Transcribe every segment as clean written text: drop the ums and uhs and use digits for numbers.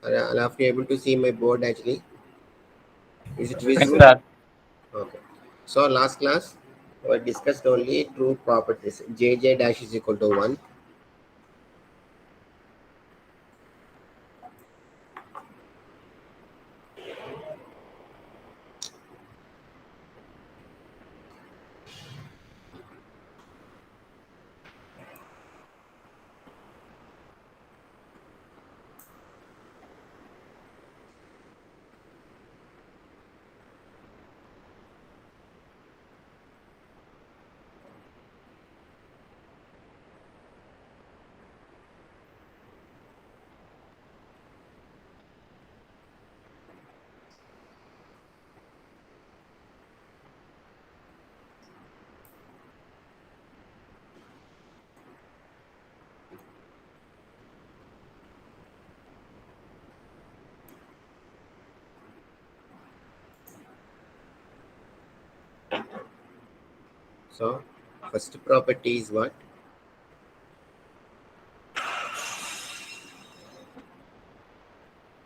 I'll have to be able to see my board actually. Is it Yes, visible? sir. Okay. So last class we discussed only true properties. Jj dash is equal to 1. So first property is what?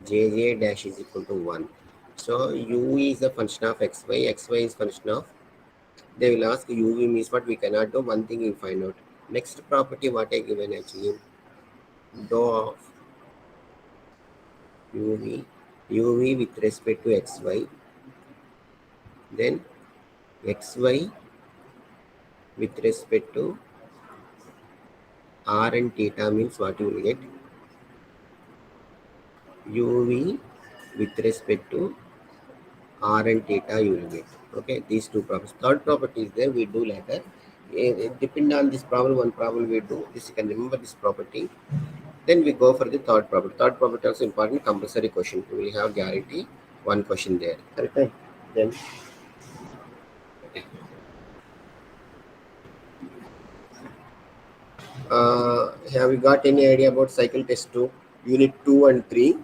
Jj dash is equal to 1. So u is a function of xy, xy is function of. They will ask uv means what, we cannot do. One thing you find out. Next property what I given actually, dou of uv, uv with respect to xy, then xy with respect to r and theta means what you will get, uv with respect to r and theta you will get. Okay, these two properties. Third property is there, we do later. Depend on this problem, one problem we do this, you can remember this property. Then we go for the third property. Third property also important, compulsory question. We will have guarantee one question there. Correct? Then have you got any idea about cycle test 2, unit 2 and 3?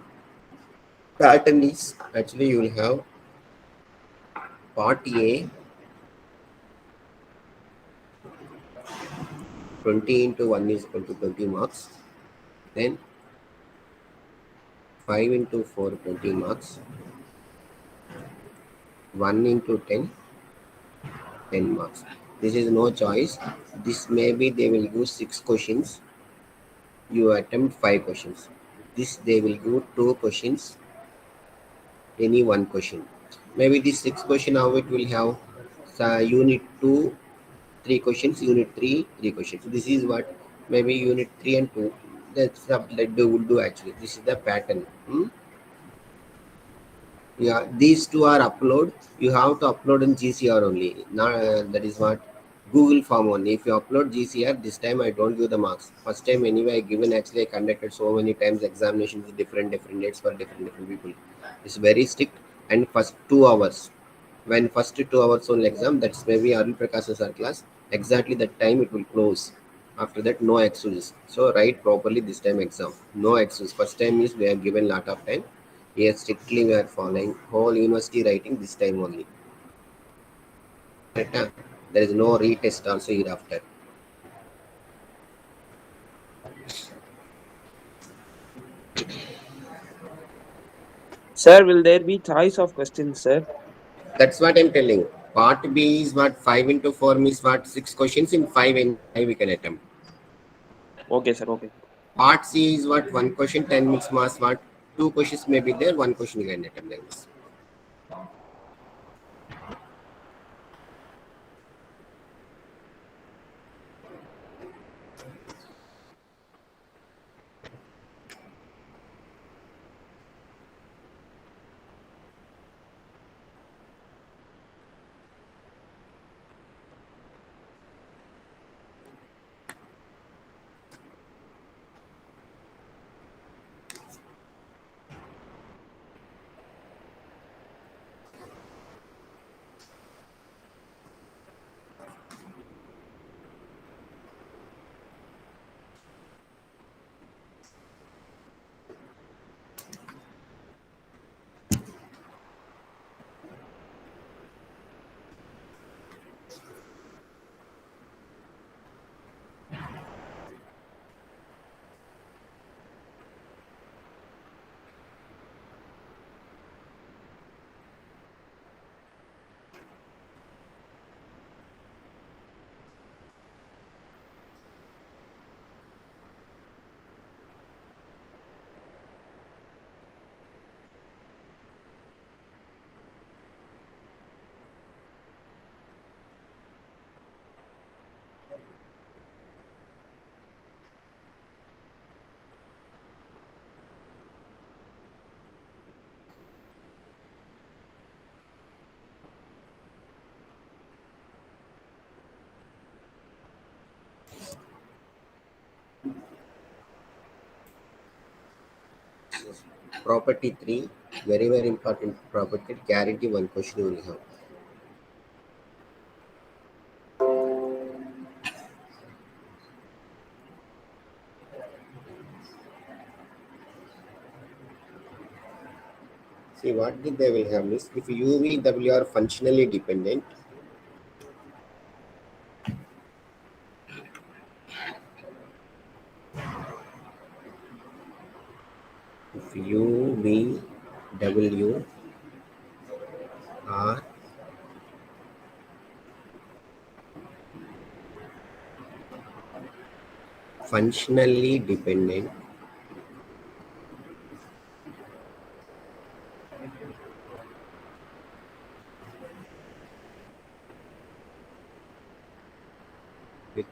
Pattern is actually you will have part A 20 into 1 is equal to 20 marks. Then 5 into 4 20 marks. 1 into 10 10 marks. This is no choice. This maybe they will give 6 questions. You attempt 5 questions. This they will give 2 questions, any one question. Maybe this 6 question how it will have, unit 2 3 questions, unit 3 3 questions. So this is what maybe unit 3 and 2. That's what they will do actually. This is the pattern. Yeah, these two are upload. You have to upload in GCR only. Not, that is what Google form only. If you upload GCR, this time I don't give the marks. First time anyway I given, actually I conducted so many times examinations with different dates for different people. It's very strict. And first 2 hours. When first 2 hours on exam, that's maybe Arul Prakash sir class. Exactly that time it will close. After that, no excuses. So write properly this time exam. No excuse. First time is we are given lot of time. Yes, strictly we are following whole university writing this time only. Correct, huh? There is no retest also hereafter. Sir, will there be choice of questions, sir? That's what I'm telling. Part B is what, 5 into 4 means what, 6 questions in 5 and 5 we can attempt. Okay, sir. Okay. Part C is what, 1 question 10 mixed marks, what 2 questions may be there, 1 question you can attempt like this. Property 3, very, very important property, guarantee one question you will have. See what did they will have is if U, V, W are functionally dependent, if U, V, W are functionally dependent, with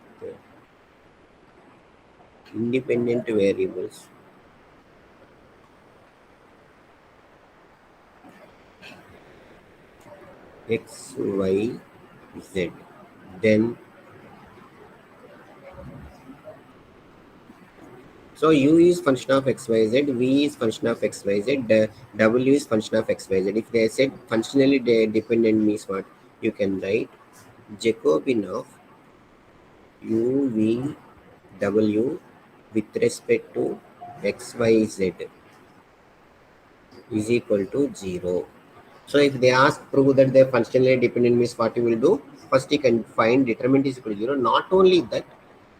independent variables X, Y, Z, then so U is function of XYZ, V is function of XYZ, W is function of XYZ. If they said functionally dependent means what? You can write Jacobian of U, V, W with respect to XYZ is equal to 0. So if they ask prove that they're functionally dependent means what you will do? First you can find determinant is equal to 0. Not only that,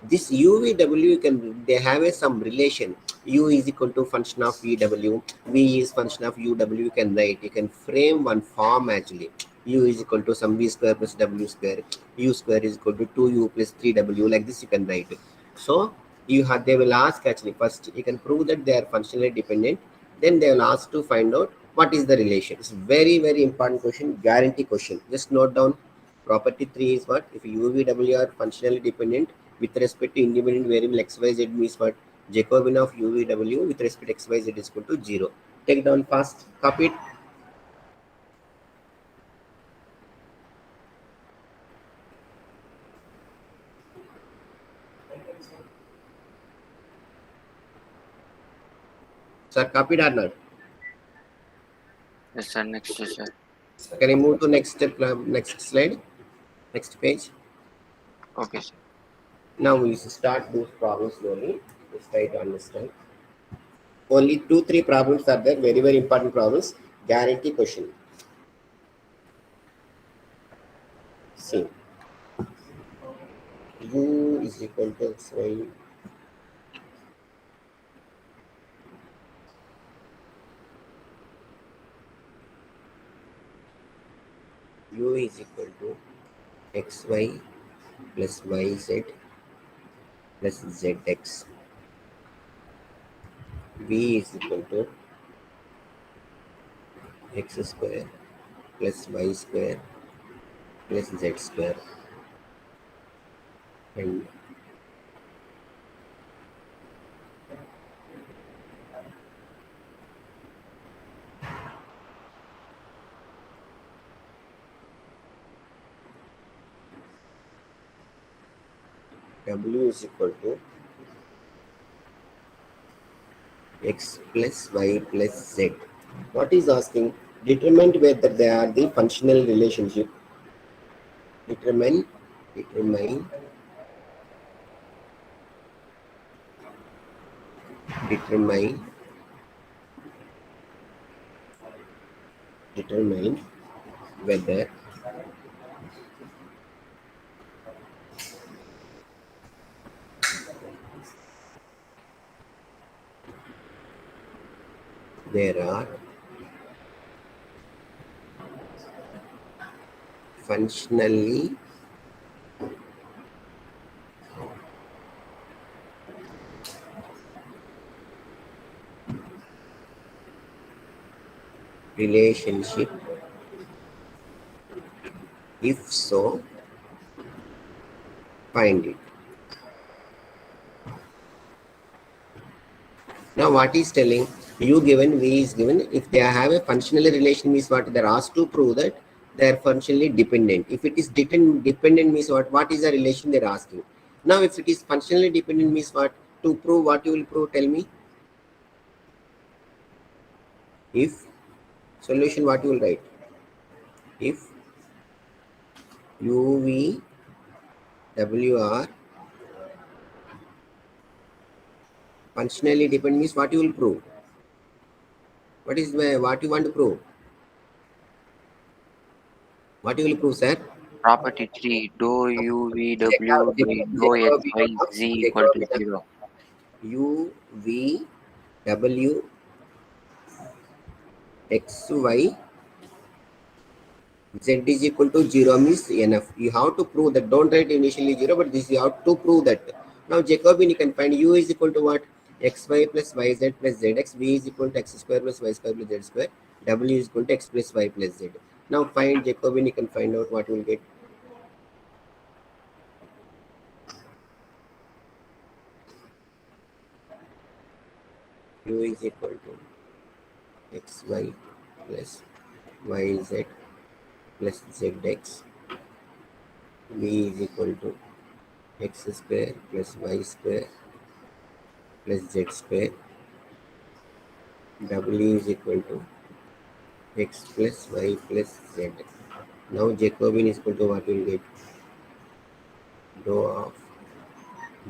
this UVW can they have some relation. U is equal to function of VW, V is function of UW. You can write, you can frame one form actually. U is equal to some V square plus W square, U square is equal to 2U plus 3W, like this you can write. So you have they will ask actually first you can prove that they are functionally dependent, then they will ask to find out what is the relation. It's very, very important question, guarantee question. Just note down. Property 3 is what? If UVW are functionally dependent with respect to independent variable XYZ means what? Jacobian of UVW with respect to XYZ is equal to 0. Take down fast, copy it. Sir, copied or not? Yes, sir. Next, sir. Can I move to next step, next slide, next page? Okay, sir. Now we start those problems slowly. Let's try to understand. Only 2-3 problems are there, very, very important problems. Guarantee question. See, U is equal to XY. U is equal to XY plus YZ plus ZX. V is equal to X square plus Y square plus Z square. And W is equal to X plus Y plus Z. What is asking? Determine whether they are the functional relationship. Determine determine whether there are functionally relationship. If so, find it. Now what is telling? U given, V is given. If they have a functional relation means what? They're asked to prove that they're functionally dependent. If it is dependent means what? What is the relation they're asking? Now if it is functionally dependent means what? To prove what you will prove, tell me. If solution, what you will write? If u, v, w are functionally dependent means what you will prove? What is what you want to prove? What you will prove, sir? Property 3. Dou u v w by dou x Jacobi y of z equal to Jacobi of 0. u, v, w, x, y, z is equal to 0 means enough. You have to prove that. Don't write initially 0, but this you have to prove that. Now Jacobian, you can find u is equal to what? Xy plus yz plus zx. V is equal to x square plus y square plus z square. W is equal to x plus y plus z. Now find Jacobian, you can find out what you will get. U is equal to xy plus yz plus zx. V is equal to x square plus y square plus z square. W is equal to x plus y plus z. Now Jacobian is equal to what we will get? Dou of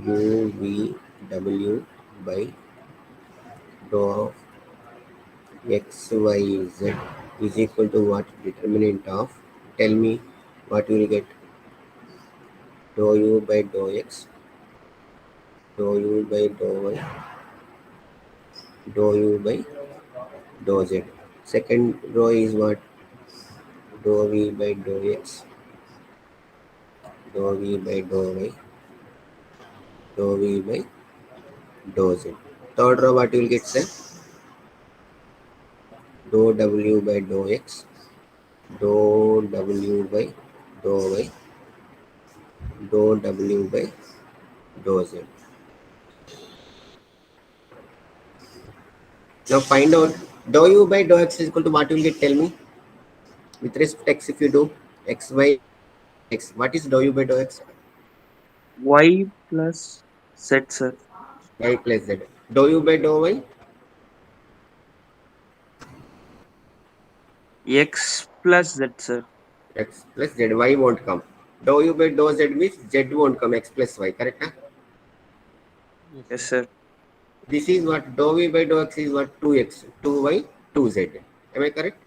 u v w by dou of x y z is equal to what? Determinant of, tell me what you will get? Dou u by dou x, dou u by dou y, dou u by dou z. Second row is what? Dou v by dou x, dou v by dou y, dou v by dou z. Third row what you will get, sir? Dou w by dou x, dou w by dou y, dou w by dou z. Now find out dou u by dou x is equal to what you will get, tell me. With respect to x, if you do x, y, x, what is dou u by dou x? Y plus z, sir. Y plus z. Dou u by dou y? X plus z, sir. X plus z. Y won't come. Dou u by dou z means z won't come, x plus y, correct? Huh? Yes, sir. This is what dou v by dou x is what? 2x, 2y, 2z. Am I correct?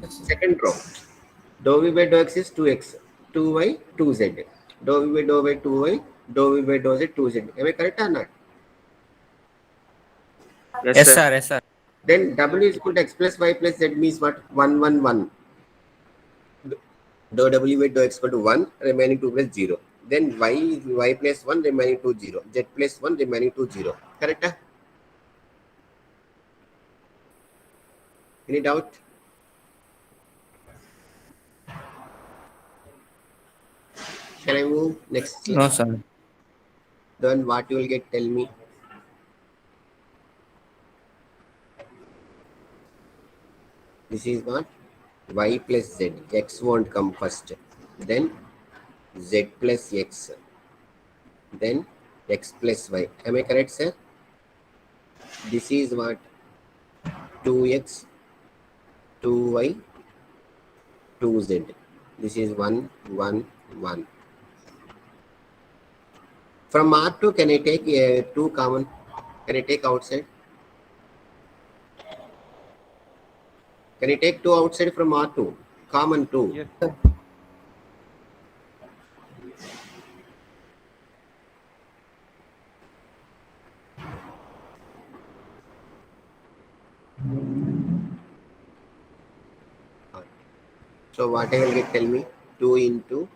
Second row. Dou v by dou x is 2x, 2y, 2z. Dou v by dou y, 2y, dou v by dou z, 2z. Am I correct or not? Yes, Yes, sir. sir. Yes, sir. Then w is equal to x plus y plus z means what? 1, 1, 1. Dou w by dou x equal to 1, remaining 2 plus 0. Then y is y plus 1, remaining 2, 0. Z plus 1, remaining 2, 0. Correct? Huh? Any doubt? Can I move next slide? No, sir. Then what you will get, tell me. This is what? Y plus z. X won't come first. Then z plus x. Then x plus y. Am I correct, sir? This is what? 2x, 2y, 2z. This is 1, 1, 1. From R2, can I take 2 common? Can I take outside? Can I take 2 outside from R2? Common 2. Yes, sir. So what I will get, tell me. 2 into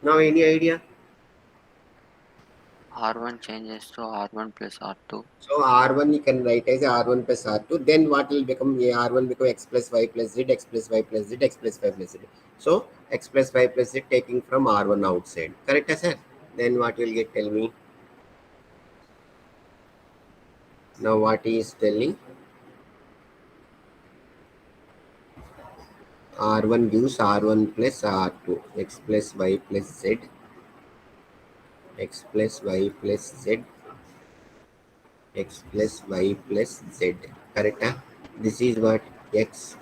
now any idea? R1 changes to R1 plus R2. So R1 you can write as R1 plus R2. Then what will become? R1 become x plus y plus z, x plus y plus z, x plus y plus z. So x plus y plus z taking from R1 outside. Correct, sir? Then what you will get? Tell me. Now what he is telling? R1 gives R1 plus R2, x plus y plus z, x plus y plus z, x plus y plus z. Correct? Huh? This is what? X,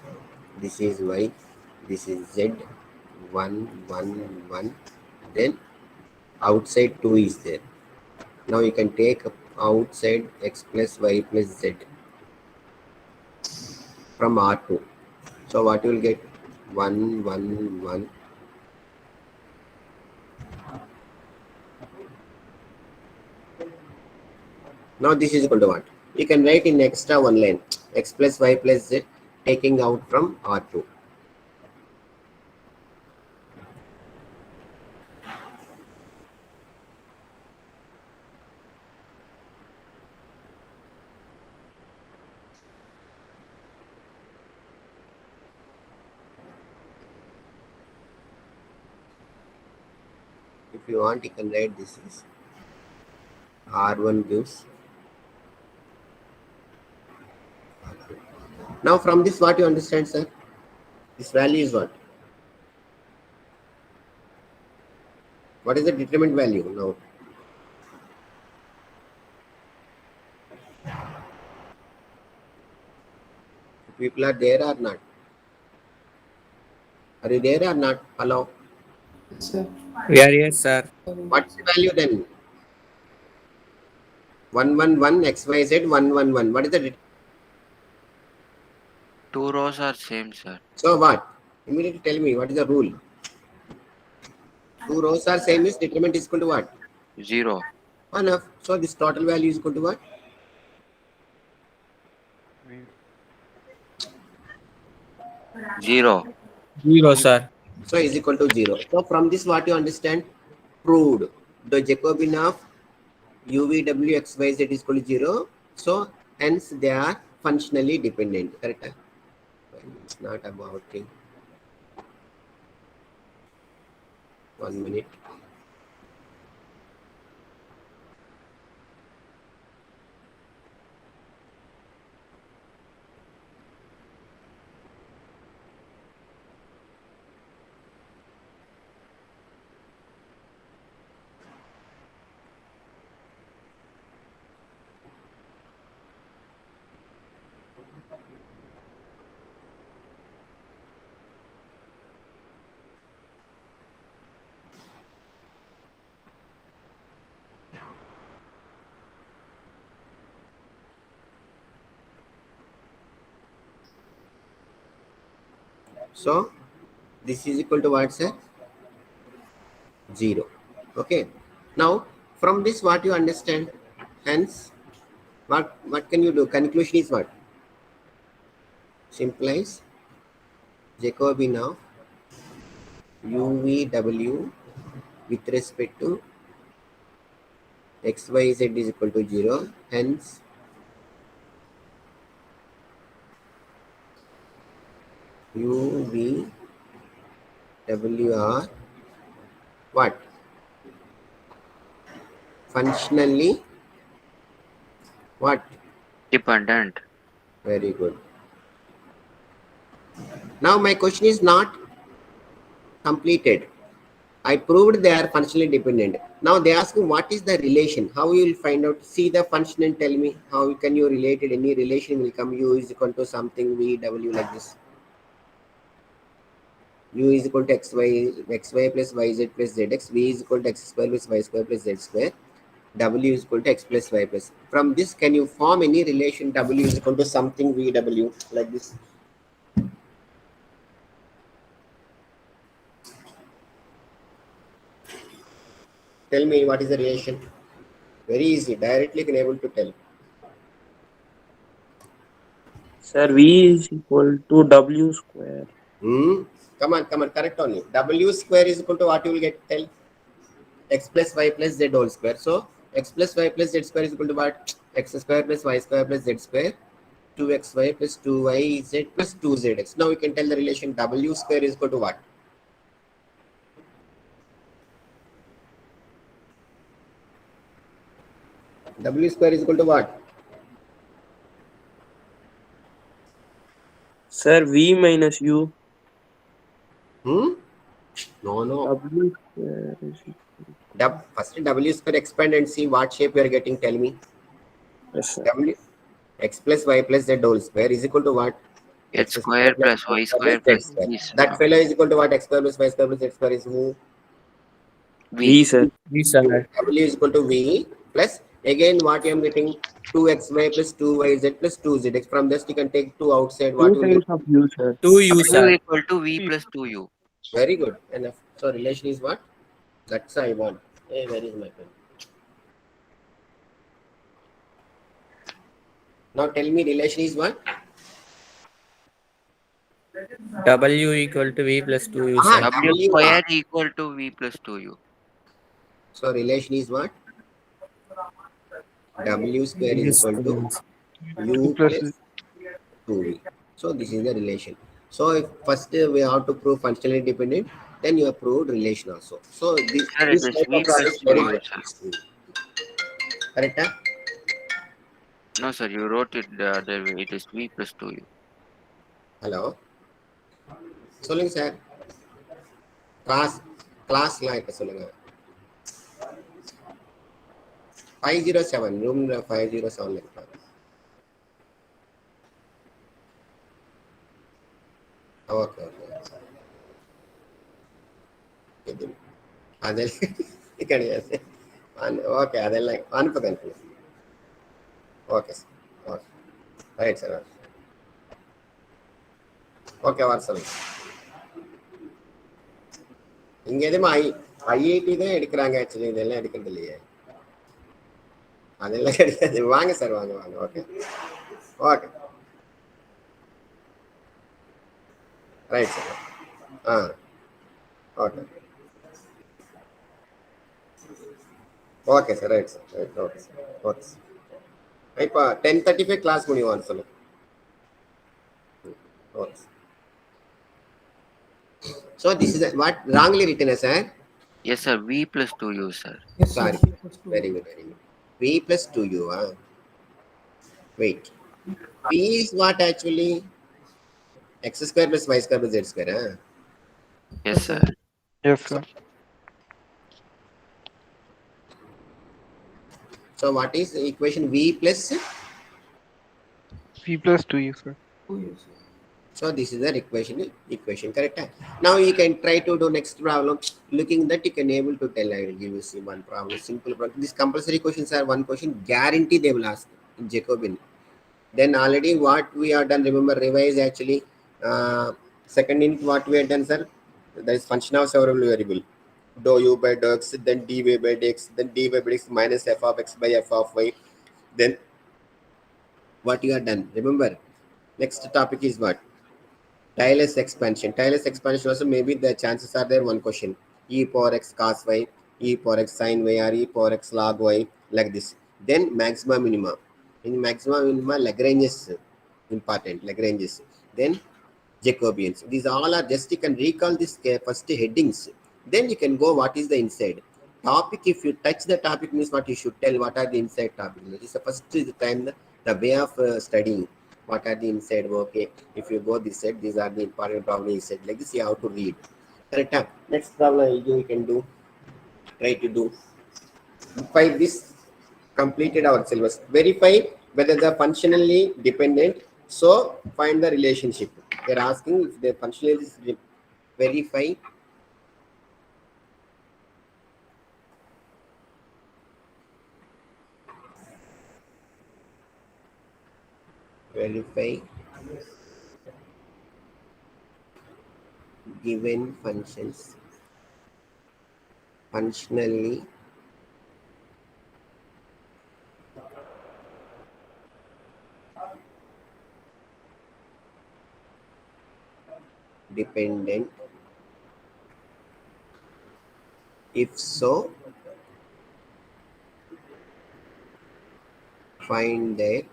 this is y, this is z, 1, 1, 1. Then outside 2 is there. Now you can take outside x plus y plus z from R2. So what you will get? 1, 1, 1. Now this is equal to what? You can write in extra one line, x plus y plus z, taking out from R2. If you want, you can write this is R1 gives. Now from this, what you understand, sir? This value is what? What is the determinant value now? People are there or not? Are you there or not? Hello? Sir. We are here, sir. What's the value then? 1, 1, 1, x, y, z, 1, 1, 1. What is the? Two rows are same, sir. So what? Immediately tell me what is the rule? Two rows are same is determinant is equal to what? 0. Enough. So this total value is equal to what? Zero. 0, sir. So is equal to 0. So from this what you understand? Proved the Jacobian of UV, W, X, Y, Z is equal to 0. So hence they are functionally dependent. Correct? It's not about thing. 1 minute. So this is equal to what, sir? 0. Okay. Now from this what you understand? Hence what can you do? Conclusion is what? Simplifies Jacobian of UVW with respect to XYZ is equal to 0. Hence UVW are what? Functionally what? Dependent. Very good. Now my question is not completed. I proved they are functionally dependent. Now they ask me what is the relation? How you will find out? See the function and tell me how can you relate it? Any relation will come. U is equal to something V W like this. U is equal to xy plus yz plus zx. V is equal to x square plus y square plus z square. W is equal to x plus y plus. From this, can you form any relation? W is equal to something V W like this. Tell me what is the relation? Very easy. Directly can able to tell. Sir, V is equal to W square. Come on, correct only. W square is equal to what you will get? Tell. X plus y plus z whole square. So x plus y plus z square is equal to what? X square plus y square plus z square. 2xy plus 2yz plus 2zx. Now we can tell the relation W square is equal to what? W square is equal to what? Sir, V minus U. Hmm? No, no. W square is First W square expand and see what shape you are getting. Tell me. yes, sir. W x plus y plus z whole square is equal to what? X X square square plus plus y Y square square plus plus z square. Z square. That fellow is equal to what? X square plus y square plus z square is who? V, V. sir. V sir. W is equal to V plus again what I am getting 2xy plus 2yz plus 2z. From this you can take 2 outside. What 2 will get? times of U, sir. 2U W sir. equal to V plus 2U. Very good. Enough. So relation is what? That's I want. Hey, where is my pen? Now tell me relation is what? W equal to V plus 2U Ah, sir. W W. square equal to V plus 2U. So relation is what? W square is Yes, equal to Two U plus plus 2V. So this is the relation. So if first we have to prove functional independent, then you have proved relation also. So Sir, it this is type of V plus process very 2U, good. sir. Correct? Huh? No, sir, you wrote it the other way. It is V plus 2U. Hello. சொல்லுங்க sir கிளாஸ்லாம் இப்போ சொல்லுங்க 507 ரூம்ல 507 இருக்காங்க okay okay அதெல்லாம் கிடையாது okay அதெல்லாம் அனுப்புங்க okay sir okay right sir okay வர சொல்லுங்க இங்க எதுவுமே ஐஐடி தான் எடுக்கிறாங்க ஆக்சுவலி இதெல்லாம் எடுக்கிறது இல்லையே அதெல்லாம் கிடையாது வாங்க சார் வாங்க வாங்க okay okay right sir ah okay okay sir right sir right okay sir okay sir இப்போ 10:35 கிளாஸ் முடிவான்னு சொல்லுங்க okay sir so this is what wrongly written sir Yes, sir, V plus 2U, sir. Sorry very good very good V plus 2u wait p is what actually x square plus y square plus z square Yes, sir. yes sir. so what is the equation v plus V plus 2U sir. so this is the equation correct now you can try to do next problem looking that you can able to tell I will give you see one problem simple problem these compulsory questions are one question guarantee they will ask in Jacobian then already what we have done remember revise actually second unit what we have done sir that is function of several variable dou u by dou x then dy by dx then dy by dx minus f of x by f of y then what you have done remember next topic is what Taylor's expansion. Taylor's expansion also maybe the chances are there one question. E power x cos y, e power x sin y or e power x log y like this. Then maxima minima. In maxima minima Lagrange's important. Lagrange's. Then Jacobians. These all are just you can recall this first headings. Then you can go what is the inside. Topic if you touch the topic means what you should tell what are the inside topic. This is the first time the way of studying what are the inside okay if you go this side these are the important problem inside like this you have to read correct next problem you can do try to do by this completed our syllabus verify whether they are functionally dependent so find the relationship they are asking if they functionally verify verify given functions functionally dependent if so find their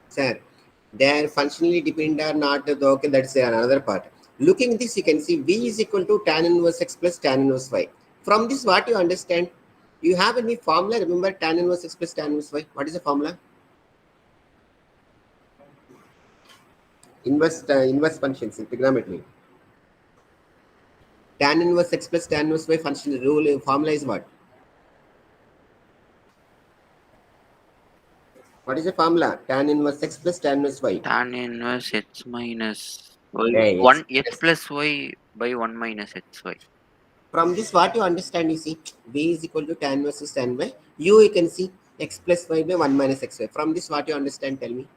Sir, they are functionally dependent or not. Okay, that's another part. Looking this, you can see V is equal to tan inverse x plus tan inverse y. From this, what you understand? You have any formula? Remember tan inverse x plus tan inverse y. What is the formula? Inverse functions in trigonometry. Tan inverse x plus tan inverse y function rule formula is what? What is the formula? Tan inverse x plus tan inverse y. Tan inverse x minus y. Hey, x 1 x plus y by 1 minus xy. From this, what you understand, you see, V is equal to tan versus tan by you can see x plus y by 1 minus xy. From this, what you understand, tell me.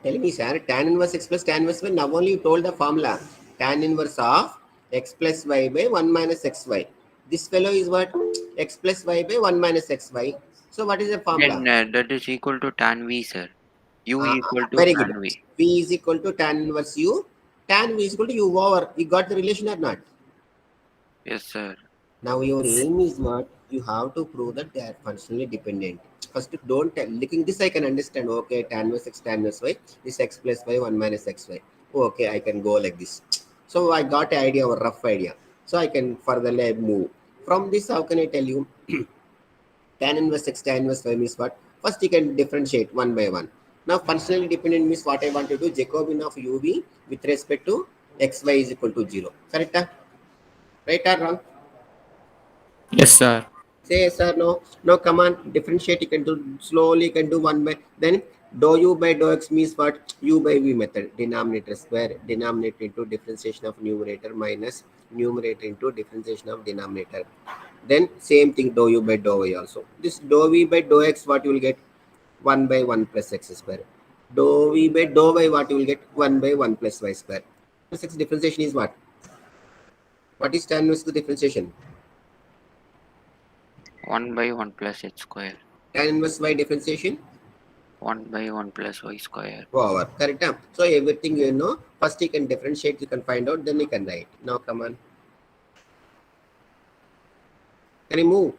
Tell me, sir, tan inverse x plus tan inverse y. Now only you told the formula. Tan inverse of x plus y by 1 minus xy. This fellow is what? X plus y by 1 minus xy. So what is the formula? Then that is equal to tan v, sir. U equal to Very good. tan v. V is equal to tan inverse u. Tan v is equal to u over. You got the relation or not? Yes, sir. Now your aim is what? You have to prove that they are functionally dependent. First, don't tell. Looking this, I can understand. Okay, tan inverse x, tan inverse y. This x plus y, 1 minus xy. Okay, I can go like this. So I got an idea or rough idea. So I can further move. From this, how can I tell you? Tan inverse x, tan inverse y means what? First, you can differentiate one by one. Now, functionally dependent means what I want to do. Jacobian of uv with respect to xy is equal to 0. Correct? Right or wrong? Yes, sir. Say yes or no. No, come on. Differentiate. You can do slowly. You can do one by then. Dou u by dou x means what? U by v method. Denominator square. Denominator into differentiation of numerator minus numerator into differentiation of denominator. Then same thing dou u by dou y also. This dou v by dou x, what you will get? 1 by 1 plus x square. Dou v by dou y, what you will get? 1 by 1 plus y square. Plus x differentiation is what? What is tan inverse differentiation? 1 by 1 plus h square. Tan inverse y differentiation? 1 by 1 plus y square. Over. Correct? So everything you know, first you can differentiate, you can find out, then you can write. Now come on. Can you move?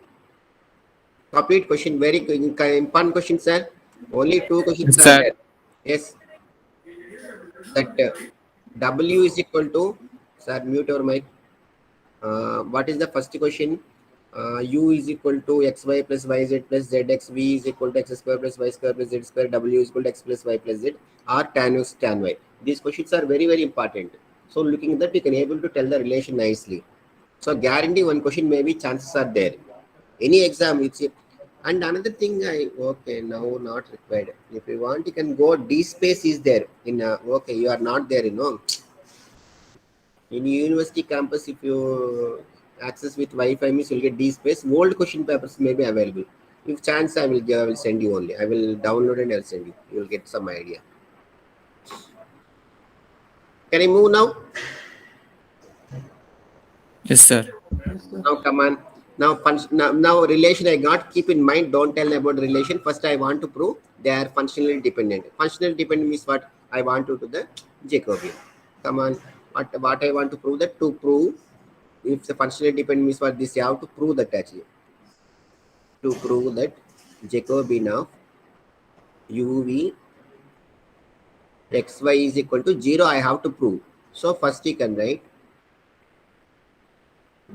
Complete question. Very important question, sir. Only two questions Yes, are sir. there. Yes. That W is equal to, sir, mute your mic. What is the first question? U is equal to xy plus yz plus zx. V is equal to x square plus y square plus z square. W is equal to x plus y plus z. Or tan x tan y. These questions are very, very important. So looking at that, we can able to tell the relation nicely. So guarantee one question, maybe chances are there. Any exam, it's and another thing, okay, now not required. If you want, you can go. D space is there in. Okay, you are not there, in university campus. If you access with Wi-Fi, means you'll get D space. Old question papers may be available. If chance, I will send you only. I will download and I'll send you. You'll get some idea. Can I move now? Yes, sir. Now come on. Now relation I got. Keep in mind. Don't tell about relation. First, I want to prove they are functionally dependent. Functional dependent means what? I want to do the Jacobian. Come on. What I want to prove that to prove if the functionally dependent means what this you have to prove that actually. To prove that Jacobian of uv xy is equal to 0, I have to prove. So first you can write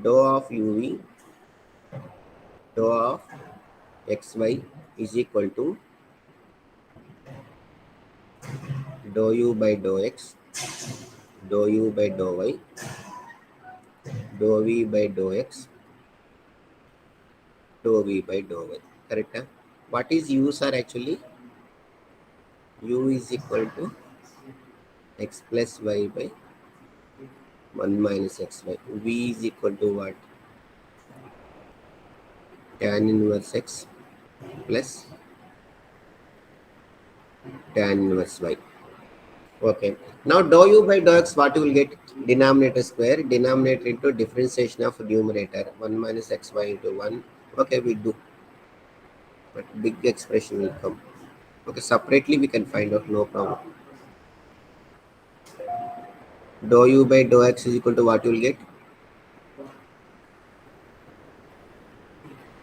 dou of uv dou of xy is equal to dou u by dou x dou u by dou y dou v by dou x dou v by dou y. Correct? What is u, sir? Actually, u is equal to x plus y by 1 minus xy. V is equal to what? Tan inverse x plus tan inverse y. Okay. Now dou u by dou x, what you will get? Denominator square, denominator into differentiation of numerator. 1 minus xy into 1. Okay, we do. But big expression will come. Okay, separately we can find out, no problem. Dou u by dou x is equal to what you will get?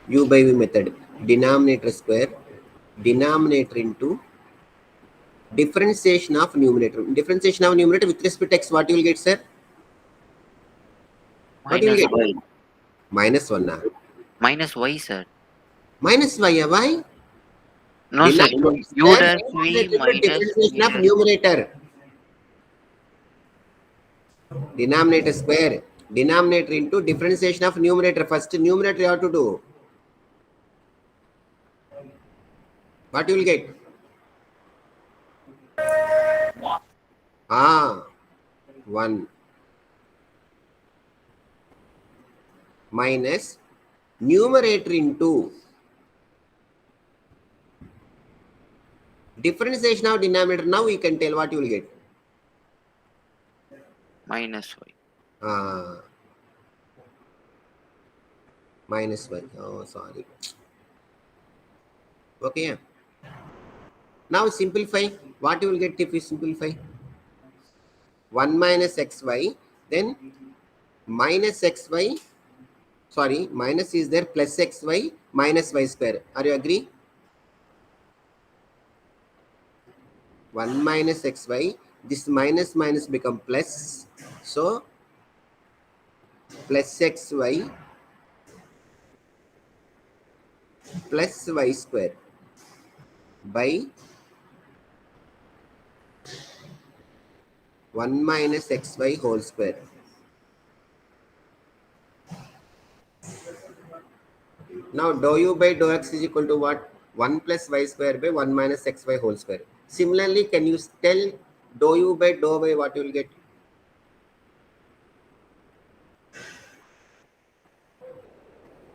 U by v method. Denominator square. Denominator into differentiation of numerator. Differentiation of numerator with respect to x, what you will get, sir? What you will Minus get? y. Minus 1. Minus y, sir. Minus y. Why? No, sir. Denominator U square dash v into minus differentiation of here. numerator. Denominator square. Denominator into differentiation of numerator. First numerator you have to do. What you will get? 1 minus numerator into differentiation of denominator. Now you can tell what you will get. Minus y. Minus 1. Oh, sorry. Okay. Yeah. Now simplify. What you will get if you simplify? 1 minus xy. Then minus xy. Sorry, minus is there, plus xy minus y square. Are you agree? 1 minus xy. This minus minus become plus. So plus xy plus y square by 1 minus xy whole square. Now dou u by dou x is equal to what? 1 plus y square by 1 minus xy whole square. Similarly, can you tell dou u by dou y what you will get?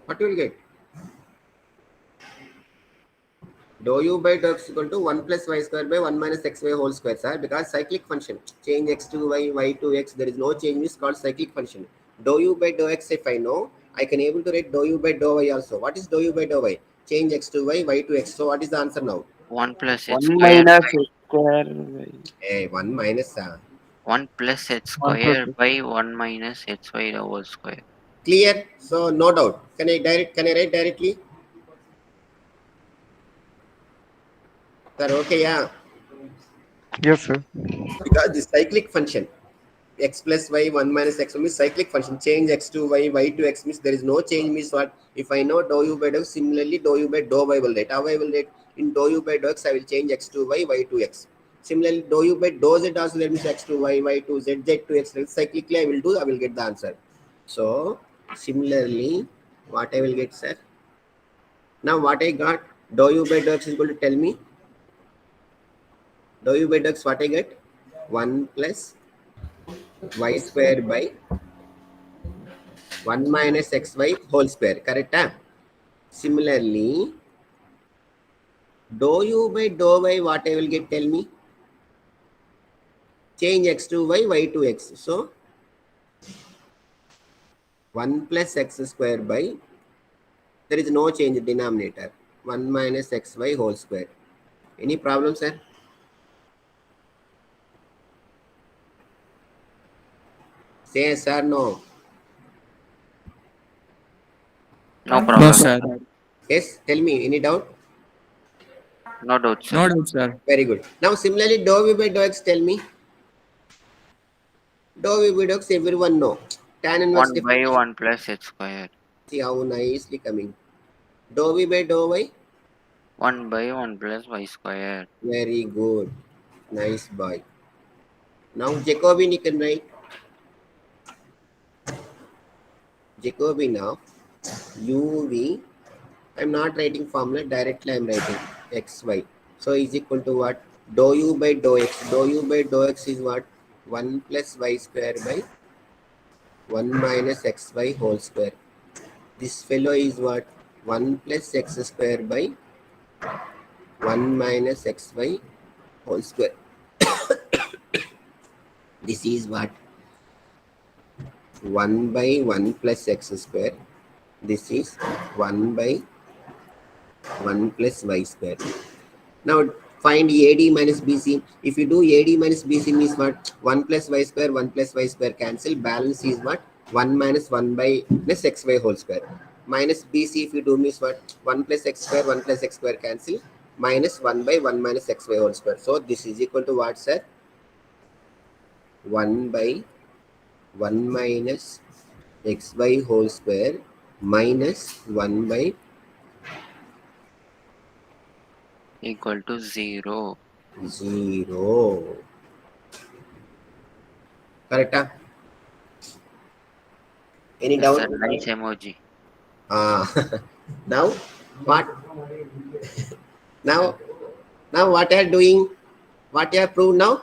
What you will get? Dou u by dou x is equal to 1 plus y square by 1 minus xy whole square, sir, because cyclic function. Change x to y, y to x, there is no change, is called cyclic function. Dou u by dou x, if I know, I can able to write dou u by dou y also. What is dou u by dou y? Change x to y, y to x. So what is the answer now? 1 plus h 1 square. minus x square. Hey, 1 minus. 1 plus h 1 plus square by 1 minus hy the whole square. Clear? So no doubt. Can I write directly? Sir, okay, yeah. Yes, sir. Because the cyclic function, x plus y 1 minus x means cyclic function. Change x to y, y to x means there is no change, means what? If I know dou u by dou, similarly dou u by dou y will write. How I will write? In dou u by dou x, I will change x to y, y to x. Similarly, dou u by dou z also, that means x to y, y to z, z to x. Cyclically I will do, I will get the answer. So similarly, what I will get, sir? Now what I got? Dou u by dou x is equal to, tell me. Dou u by dou x, what I get? 1 plus y square by 1 minus xy whole square. Correct? Similarly, dou u by dou y, what I will get? Tell me. Change x to y, y to x. So 1 plus x square by, there is no change in denominator, 1 minus xy whole square. Any problem, sir? Say yes or no. No No, problem. sir. Yes, tell me. Any doubt? No doubt, sir. No doubt, sir. Very good. Now similarly, dou v by dou x, tell me. Dou v by dou x, everyone know. Tan inverse 1 by differential. 1 plus h square. See how nicely coming. Dou v by dou y. 1 by 1 plus y square. Very good. Nice boy. Now Jacobian you can write. Jacobian of uv. I'm not writing formula, directly I'm writing xy. So is equal to what? Dou u by dou x. Dou u by dou x is what? 1 plus y square by 1 minus xy whole square. This fellow is what? 1 plus x square by 1 minus xy whole square. This is what? 1 by 1 plus x square. This is 1 by 1 plus y square. Now Find AD minus BC. If you do AD minus BC means what? 1 plus y square, 1 plus y square cancel. Balance is what? 1 minus 1 by plus xy whole square. Minus BC if you do means what? 1 plus x square, 1 plus x square cancel. Minus 1 by 1 minus xy whole square. So this is equal to what, sir? 1 by 1 minus xy whole square minus 1 by Equal to 0. 0. Correct? Any Yes, doubt? sir. Nice emoji. Now what? now what they are doing? What they are proved now?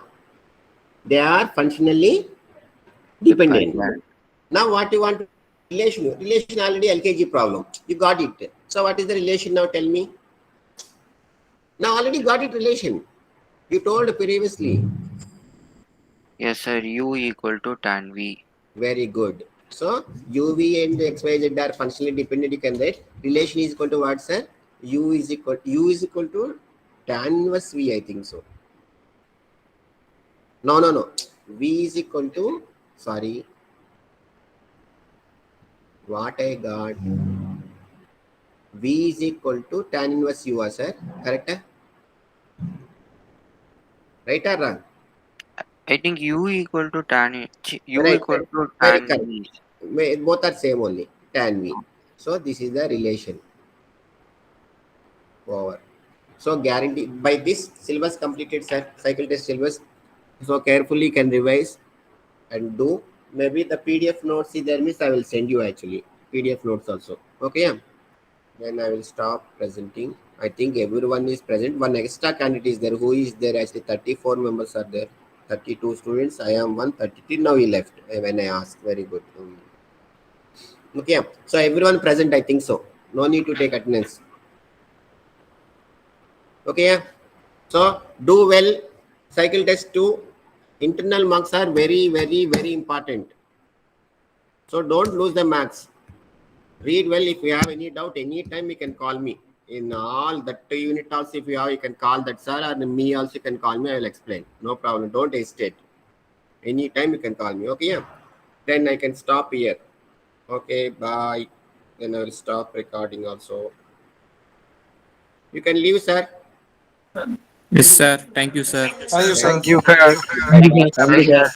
They are functionally dependent. Now what you want to relation? Relation already LKG problem. You got it. So what is the relation now? Tell me. Now already got it relation. You told previously. Yes, sir. U equal to tan V. Very good. So UV and XYZ are functionally dependent. You can write relation is equal to what, sir? U is equal to tan inverse V, I think so. No. V is equal to, sorry, what I got. V is equal to tan inverse U, sir. Correct? Right or wrong? I think U equal to tan. U Right. equal to Very tan correct. V. Both are same only. Tan V. So this is the relation. Over. So guarantee by this syllabus completed, sir. Cycle test syllabus. So carefully can revise and do. Maybe the PDF notes is there means I will send you actually PDF notes also. Okay. Then I will stop presenting. I think everyone is present. One extra candidate is there. Who is there? Actually, 34 members are there. 32 students. I am 133. Now he left when I asked. Very good. Okay. So everyone present. I think so. No need to take attendance. Okay. So do well. Cycle test 2. Internal marks are very, very, very important. So don't lose the marks. Read well. If you have any doubt, anytime you can call me. In all that unit also, if you have, you can call that sir, or me also you can call me. I will explain. No problem. Don't hesitate. Anytime you can call me. Okay. Yeah? Then I can stop here. Okay. Bye. Then I will stop recording also. You can leave, sir. Yes, sir. Thank you, sir. Thank you, sir. Thank you, sir.